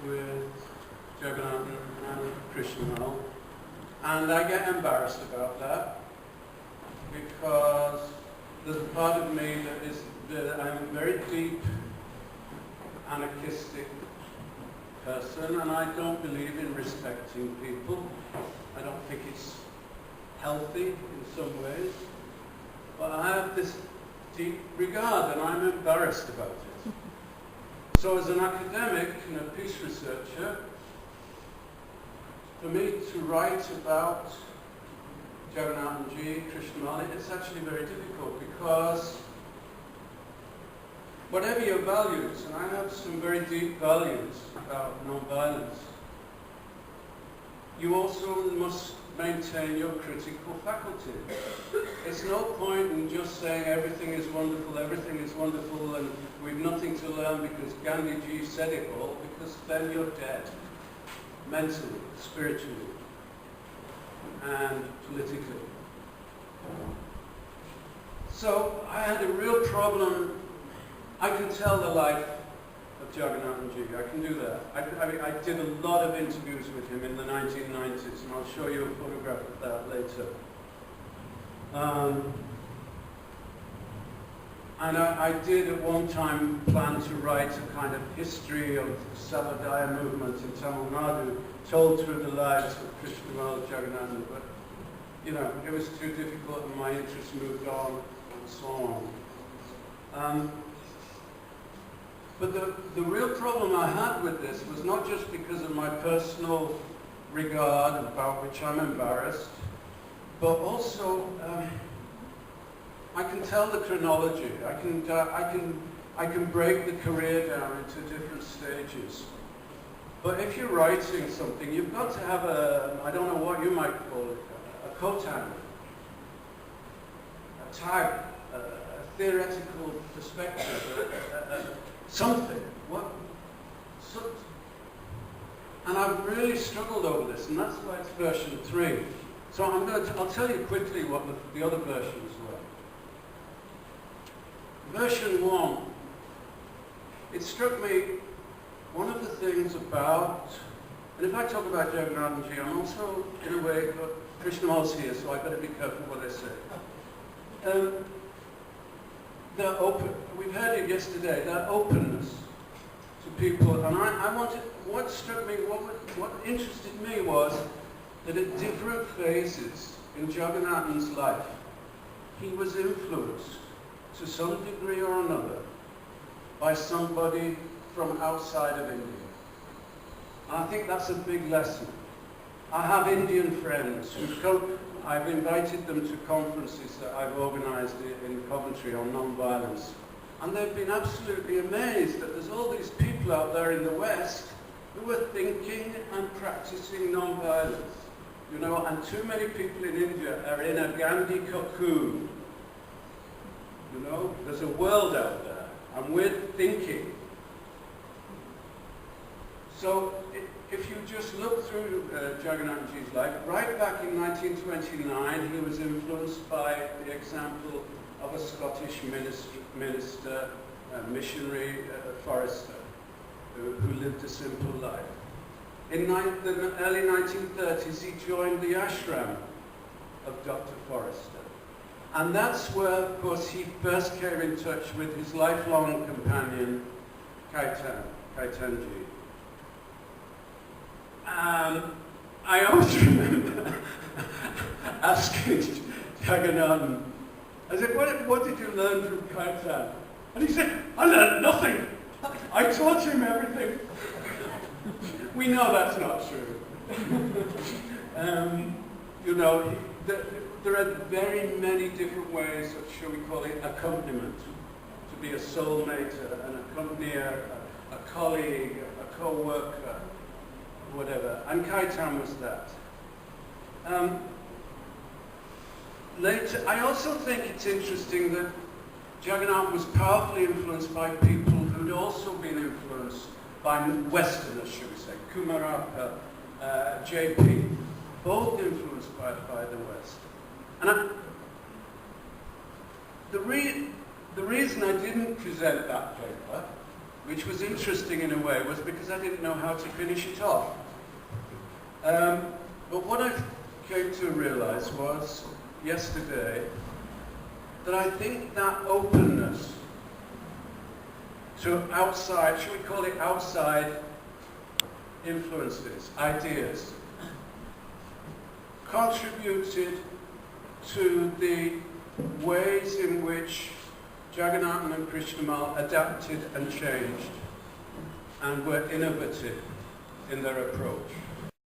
with Jagannath and Krishna, and I get embarrassed about that because there's a part of me that I'm a very deep anarchistic person, and I don't believe in respecting people. I don't think it's healthy in some ways, but I have this deep regard, and I'm embarrassed about it. So as an academic and a peace researcher, for me to write about Jagannath-ji, Krishnamurti, it's actually very difficult because whatever your values, and I have some very deep values about non-violence, you also must maintain your critical faculty. It's no point in just saying everything is wonderful, and we've nothing to learn because Gandhiji said it all, because then you're dead, mentally, spiritually, and politically. So I had a real problem. I can tell the life of Jagannath-ji, I can do that. I did a lot of interviews with him in the 1990s, and I'll show you a photograph of that later. And I did at one time plan to write a kind of history of the Sarvodaya movement in Tamil Nadu, told through the lives of Krishnamurti Jagannathan, but it was too difficult and my interest moved on and so on. But the real problem I had with this was not just because of my personal regard, about which I'm embarrassed, but also I can tell the chronology. I can break the career down into different stages. But if you're writing something, you've got to have I don't know what you might call it, a coat-hanger, a tag, a theoretical perspective, something. And I've really struggled over this, and that's why it's version 3. So I'll tell you quickly what the other versions were. Version 1, it struck me, one of the things about, and if I talk about Jagannath-ji, I'm also, in a way, Krishnamurti's here, so I've got to be careful what I say. They're open. We've heard it yesterday, their openness to people, and I wanted, what struck me, what interested me was that at different phases in Jagannathan's life, he was influenced to some degree or another by somebody from outside of India. And I think that's a big lesson. I have Indian friends who come, I've invited them to conferences that I've organized in Coventry on non-violence. And they've been absolutely amazed that there's all these people out there in the West who are thinking and practicing non-violence. And too many people in India are in a Gandhi cocoon. There's a world out there, and we're thinking. So if you just look through Jagannath-ji's life, right back in 1929, he was influenced by the example of a Scottish minister, missionary, forester, who lived a simple life. In the early 1930s, he joined the ashram of Dr. Forrester. And that's where, of course, he first came in touch with his lifelong companion, Kaitanji. I always remember asking Jagannathan, I said, what did you learn from Kaitan? And he said, I learned nothing. I taught him everything. We know that's not true. There are very many different ways of, shall we call it, accompaniment. To be a soulmate, an accompanier, a colleague, a co-worker, whatever. And Kaitan was that. Later, I also think it's interesting that Jagannath was powerfully influenced by people who'd also been influenced by Westerners, should we say, Kumarappa, JP, both influenced by the West. And the reason I didn't present that paper which was interesting in a way, was because I didn't know how to finish it off. But what I came to realize was, yesterday, that I think that openness to outside, should we call it outside influences, ideas, contributed to the ways in which Jagannathan and Krishnamal adapted and changed and were innovative in their approach.